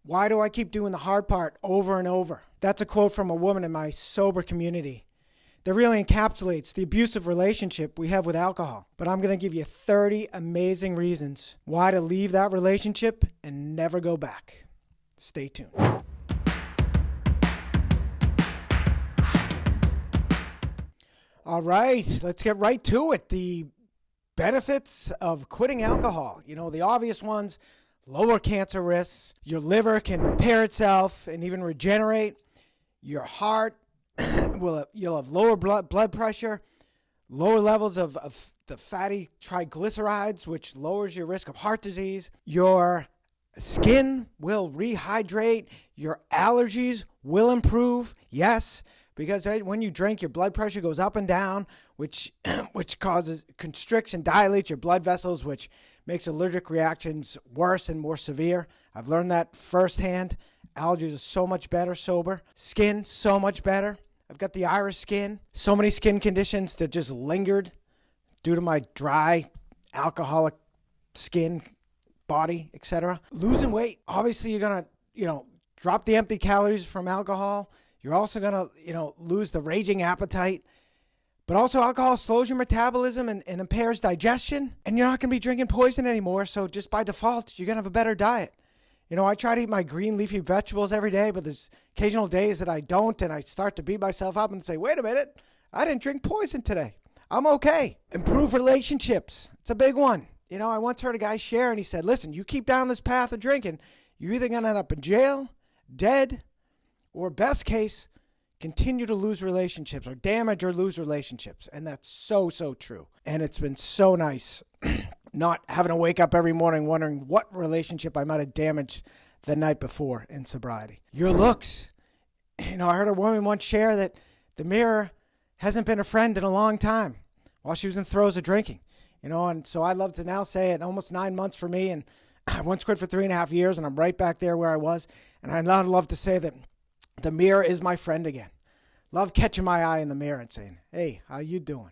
Why do I keep doing the hard part over and over? That's a quote from a woman in my sober community that really encapsulates the abusive relationship we have with alcohol. But I'm going to give you 30 amazing reasons why to leave that relationship and never go back. Stay tuned. All right, let's get right to it. The benefits of quitting alcohol. The obvious ones: lower cancer risks, your liver can repair itself and even regenerate, your heart you'll have lower blood pressure, lower levels of the fatty triglycerides, which lowers your risk of heart disease. Your skin will rehydrate. Your allergies will improve. Yes, because when you drink, your blood pressure goes up and down, which constricts and dilates your blood vessels, which makes allergic reactions worse and more severe. I've learned that firsthand. Allergies are so much better sober. Skin, so much better. I've got the Irish skin. So many skin conditions that just lingered due to my dry, alcoholic skin, body, etc. Losing weight. Obviously, you're going to, drop the empty calories from alcohol. You're also going to, lose the raging appetite. But also, alcohol slows your metabolism and impairs digestion. And you're not going to be drinking poison anymore. So just by default, you're going to have a better diet. I try to eat my green leafy vegetables every day, but there's occasional days that I don't, and I start to beat myself up and say, wait a minute, I didn't drink poison today. I'm okay. Improve relationships. It's a big one. I once heard a guy share, and he said, listen, you keep down this path of drinking, you're either going to end up in jail, dead, or best case, continue to lose relationships or damage or lose relationships. And that's so, so true. And it's been so nice not having to wake up every morning wondering what relationship I might have damaged the night before in sobriety. Your looks. I heard a woman once share that the mirror hasn't been a friend in a long time while she was in throes of drinking. And so I love to now say it, almost 9 months for me, and I once quit for 3.5 years, and I'm right back there where I was. And I now love to say that the mirror is my friend again. Love catching my eye in the mirror and saying, hey, how you doing?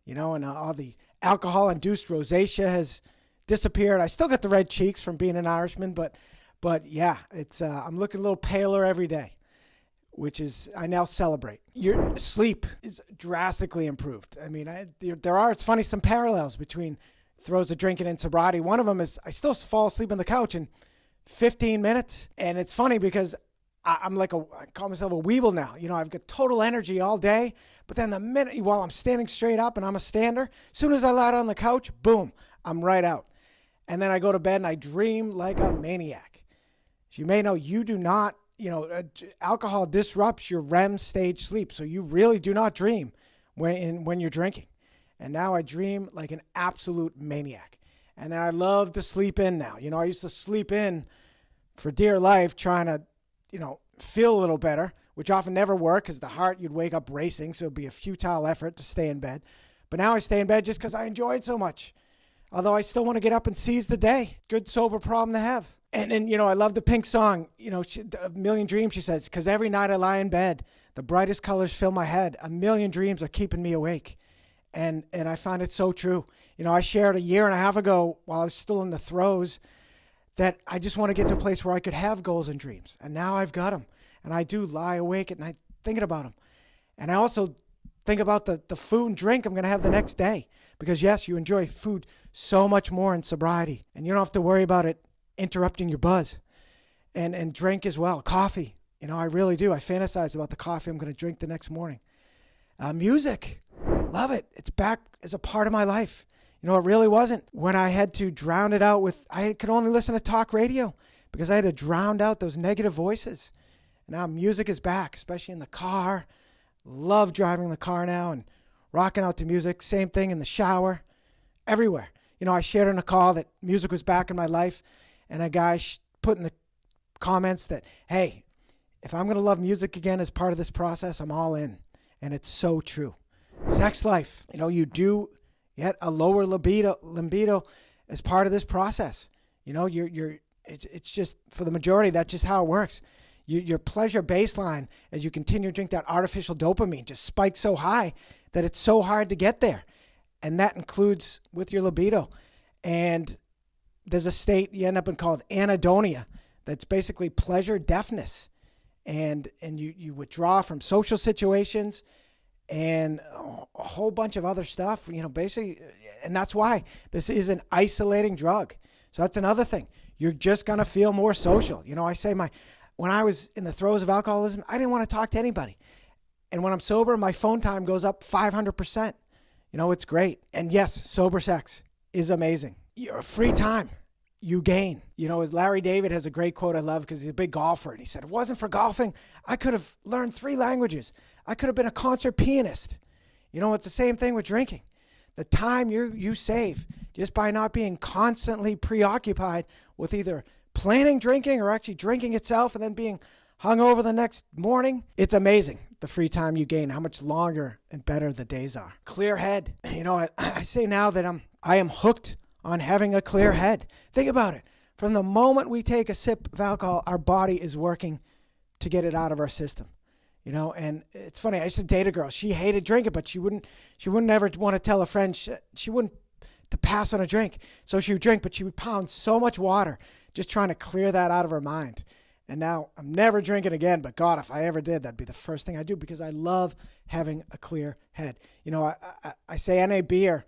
And all the alcohol-induced rosacea has disappeared. I still got the red cheeks from being an Irishman, but yeah, it's I'm looking a little paler every day, which is I now celebrate. Your sleep is drastically improved. I mean, it's funny, some parallels between throes of drinking and sobriety. One of them is I still fall asleep on the couch in 15 minutes, and it's funny because I call myself a weeble now. I've got total energy all day, but then the minute while I'm standing straight up and I'm a stander, as soon as I lie down on the couch, boom, I'm right out. And then I go to bed and I dream like a maniac. As you may know, you do not, alcohol disrupts your REM stage sleep, so you really do not dream when you're drinking. And now I dream like an absolute maniac. And then I love to sleep in now. I used to sleep in for dear life trying to feel a little better, which often never worked because the heart, you'd wake up racing, so it'd be a futile effort to stay in bed. But now I stay in bed just because I enjoy it so much. Although I still want to get up and seize the day. Good sober problem to have. And I love the Pink song, A Million Dreams, she says, because every night I lie in bed, the brightest colors fill my head. A million dreams are keeping me awake. And I find it so true. I shared a year and a half ago while I was still in the throes that I just want to get to a place where I could have goals and dreams. And now I've got them. And I do lie awake at night thinking about them. And I also think about the food and drink I'm going to have the next day. Because yes, you enjoy food so much more in sobriety. And you don't have to worry about it interrupting your buzz. And drink as well. Coffee. I really do. I fantasize about the coffee I'm going to drink the next morning. Music. Love it. It's back as a part of my life. It really wasn't when I had to drown it out I could only listen to talk radio because I had to drown out those negative voices. And now music is back, especially in the car. Love driving the car now and rocking out to music. Same thing in the shower, everywhere. I shared on a call that music was back in my life, and a guy put in the comments that, hey, if I'm going to love music again as part of this process, I'm all in. And it's so true. Sex life, you do get a lower libido as part of this process. It's just, for the majority, that's just how it works. Your pleasure baseline, as you continue to drink that artificial dopamine, just spikes so high that it's so hard to get there. And that includes with your libido. And there's a state you end up in called anhedonia that's basically pleasure deafness. And you withdraw from social situations and a whole bunch of other stuff, basically. And that's why this is an isolating drug. So that's another thing. You're just going to feel more social. I say when I was in the throes of alcoholism, I didn't want to talk to anybody. And when I'm sober, my phone time goes up 500%. It's great. And yes, sober sex is amazing. Your free time, you gain. As Larry David has a great quote I love because he's a big golfer. And he said, if it wasn't for golfing, I could have learned 3 languages. I could have been a concert pianist. It's the same thing with drinking. The time you save just by not being constantly preoccupied with either planning drinking or actually drinking itself and then being hungover the next morning, it's amazing the free time you gain, how much longer and better the days are. Clear head. I say now that I am hooked on having a clear head. Think about it. From the moment we take a sip of alcohol, our body is working to get it out of our system. And it's funny. I used to date a girl. She hated drinking, but she wouldn't ever want to tell a friend she wouldn't to pass on a drink. So she would drink, but she would pound so much water just trying to clear that out of her mind. And now I'm never drinking again, but God, if I ever did, that'd be the first thing I do because I love having a clear head. I say NA beer.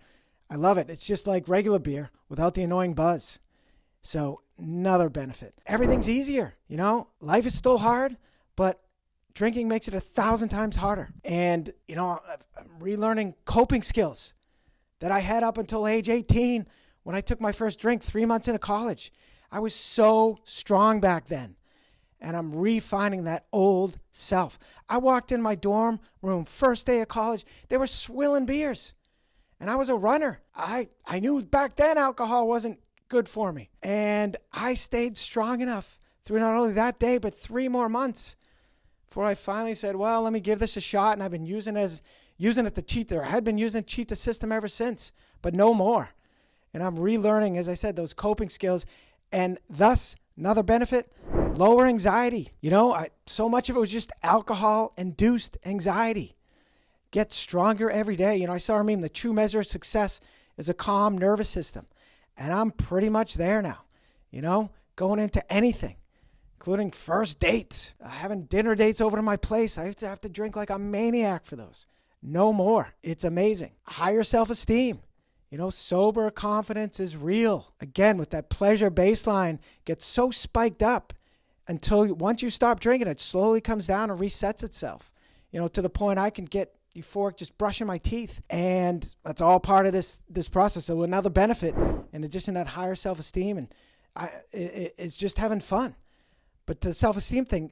I love it. It's just like regular beer without the annoying buzz. So another benefit. Everything's easier. Life is still hard, but drinking makes it 1,000 times harder. And, I'm relearning coping skills that I had up until age 18 when I took my first drink 3 months into college. I was so strong back then. And I'm refining that old self. I walked in my dorm room first day of college. They were swilling beers. And I was a runner. I knew back then alcohol wasn't good for me. And I stayed strong enough through not only that day, but 3 more months before I finally said, well, let me give this a shot. And I've been using it to cheat there. I had been using it to cheat the system ever since, but no more. And I'm relearning, as I said, those coping skills. And thus, another benefit, lower anxiety. So much of it was just alcohol-induced anxiety. Get stronger every day. I saw a meme, the true measure of success is a calm nervous system. And I'm pretty much there now, going into anything, including first dates, having dinner dates over to my place. I used to have to drink like a maniac for those. No more. It's amazing. Higher self-esteem. Sober confidence is real. Again, with that pleasure baseline gets so spiked up until once you stop drinking, it slowly comes down and resets itself, to the point I can get euphoric just brushing my teeth. And that's all part of this process. So another benefit, in addition to that higher self-esteem, and it's just having fun. But the self-esteem thing,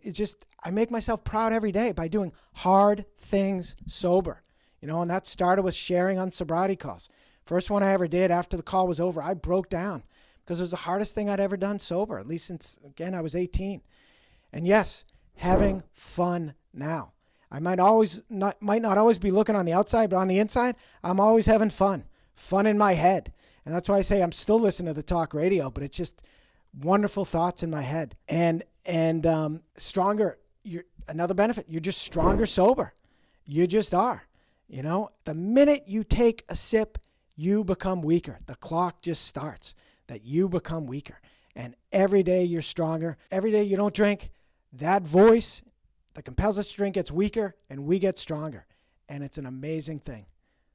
I make myself proud every day by doing hard things sober, and that started with sharing on sobriety calls. First one I ever did after the call was over, I broke down because it was the hardest thing I'd ever done sober, at least since, again, I was 18. And yes, having fun now. I might not always be looking on the outside, but on the inside, I'm always having fun in my head. And that's why I say I'm still listening to the talk radio, but it's just wonderful thoughts in my head. And stronger, another benefit, you're just stronger sober. You just are. The minute you take a sip, you become weaker. The clock just starts that you become weaker. And every day you're stronger. Every day you don't drink, that voice that compels us to drink gets weaker and we get stronger. And it's an amazing thing.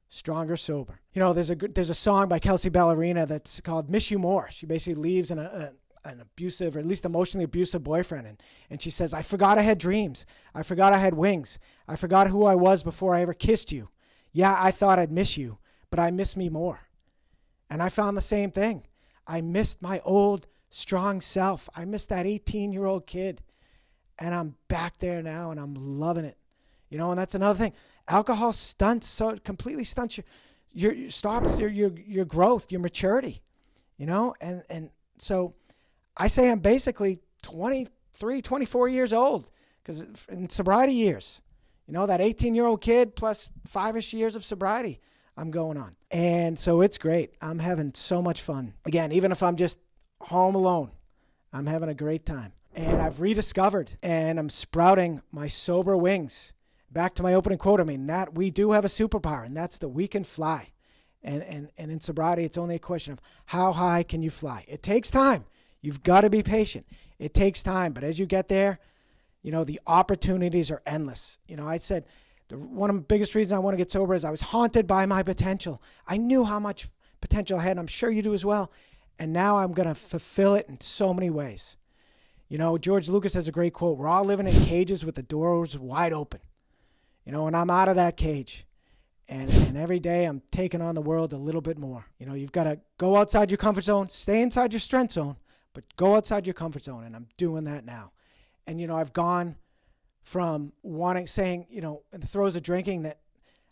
Stronger sober. There's a song by Kelsey Ballerina that's called Miss You More. She basically leaves an abusive, or at least emotionally abusive boyfriend. And she says, I forgot I had dreams. I forgot I had wings. I forgot who I was before I ever kissed you. Yeah, I thought I'd miss you, but I miss me more. And I found the same thing. I missed my old, strong self. I missed that 18-year-old kid. And I'm back there now, and I'm loving it. And that's another thing. Alcohol completely stunts your growth, your maturity. And so I say I'm basically 23, 24 years old, because in sobriety years, that 18-year-old kid plus 5-ish years of sobriety I'm going on. And so it's great. I'm having so much fun. Again, even if I'm just home alone, I'm having a great time. And I've rediscovered and I'm sprouting my sober wings. Back to my opening quote, that we do have a superpower, and that's that we can fly. And in sobriety, it's only a question of how high can you fly. It takes time. You've got to be patient. It takes time, but as you get there, the opportunities are endless. I said one of the biggest reasons I want to get sober is I was haunted by my potential. I knew how much potential I had, and I'm sure you do as well. And now I'm going to fulfill it in so many ways. George Lucas has a great quote. We're all living in cages with the doors wide open. And I'm out of that cage. And every day I'm taking on the world a little bit more. You've got to go outside your comfort zone, stay inside your strength zone, but go outside your comfort zone. And I'm doing that now. And, I've gone from saying, in the throes of drinking that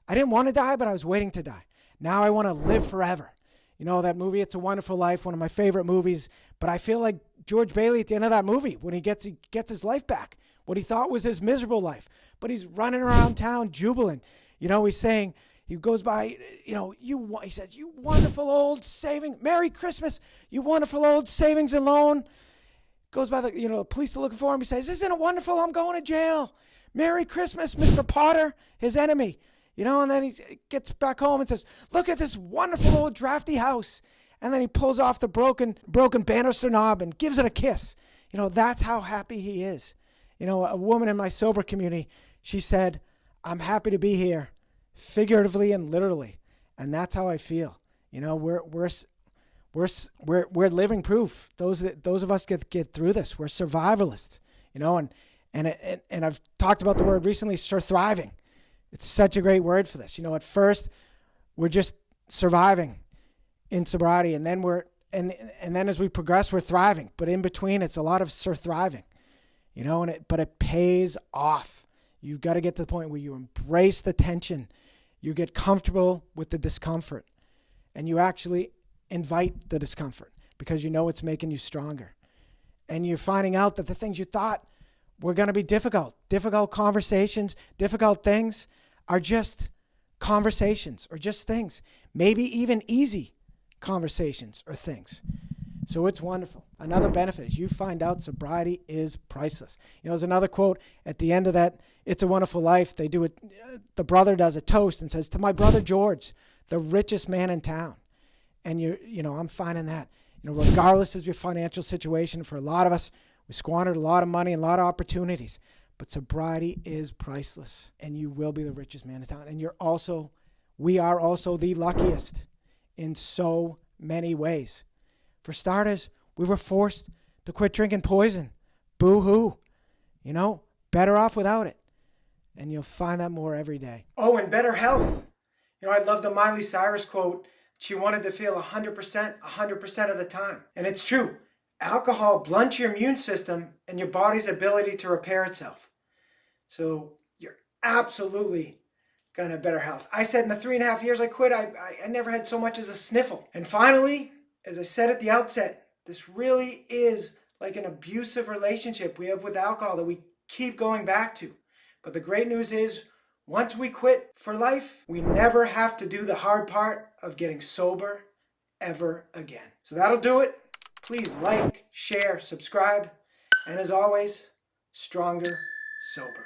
I didn't want to die, but I was waiting to die. Now I want to live forever. That movie, It's a Wonderful Life, one of my favorite movies. But I feel like George Bailey at the end of that movie, when he gets his life back, what he thought was his miserable life. But he's running around town jubilant. He's saying, he goes by, he says, you wonderful old saving, Merry Christmas, you wonderful old savings and loan. Goes by the police are looking for him. He says, isn't it wonderful? I'm going to jail. Merry Christmas, Mr. Potter, his enemy. And then he gets back home and says, look at this wonderful old drafty house. And then he pulls off the broken banister knob and gives it a kiss. That's how happy he is. A woman in my sober community, she said, I'm happy to be here, figuratively and literally. And that's how I feel. We're living proof. Those of us get through this. We're survivalists. And I've talked about the word recently, thriving. It's such a great word for this. At first we're just surviving in sobriety, and then and then as we progress, we're thriving. But in between, it's a lot of thriving. But it pays off. You've got to get to the point where you embrace the tension, you get comfortable with the discomfort, and you actually invite the discomfort because it's making you stronger. And you're finding out that the things you thought were going to be difficult conversations, difficult things are just conversations or just things, maybe even easy conversations or things. So it's wonderful. Another benefit is you find out sobriety is priceless. There's another quote at the end of that, It's a Wonderful Life. They do it, the brother does a toast and says, to my brother George, the richest man in town. And I'm finding that, regardless of your financial situation, for a lot of us, we squandered a lot of money and a lot of opportunities, but sobriety is priceless, and you will be the richest man in town. And we are also the luckiest in so many ways. For starters, we were forced to quit drinking poison. Boo-hoo. Better off without it. And you'll find that more every day. Oh, and better health. I love the Miley Cyrus quote. She wanted to feel 100% of the time. And it's true. Alcohol blunts your immune system and your body's ability to repair itself. So you're absolutely going to have better health. I said in the 3.5 years I quit, I never had so much as a sniffle. And finally, as I said at the outset, this really is like an abusive relationship we have with alcohol that we keep going back to. But the great news is, once we quit for life, we never have to do the hard part of getting sober ever again. So that'll do it. Please like, share, subscribe, and as always, stronger, sober.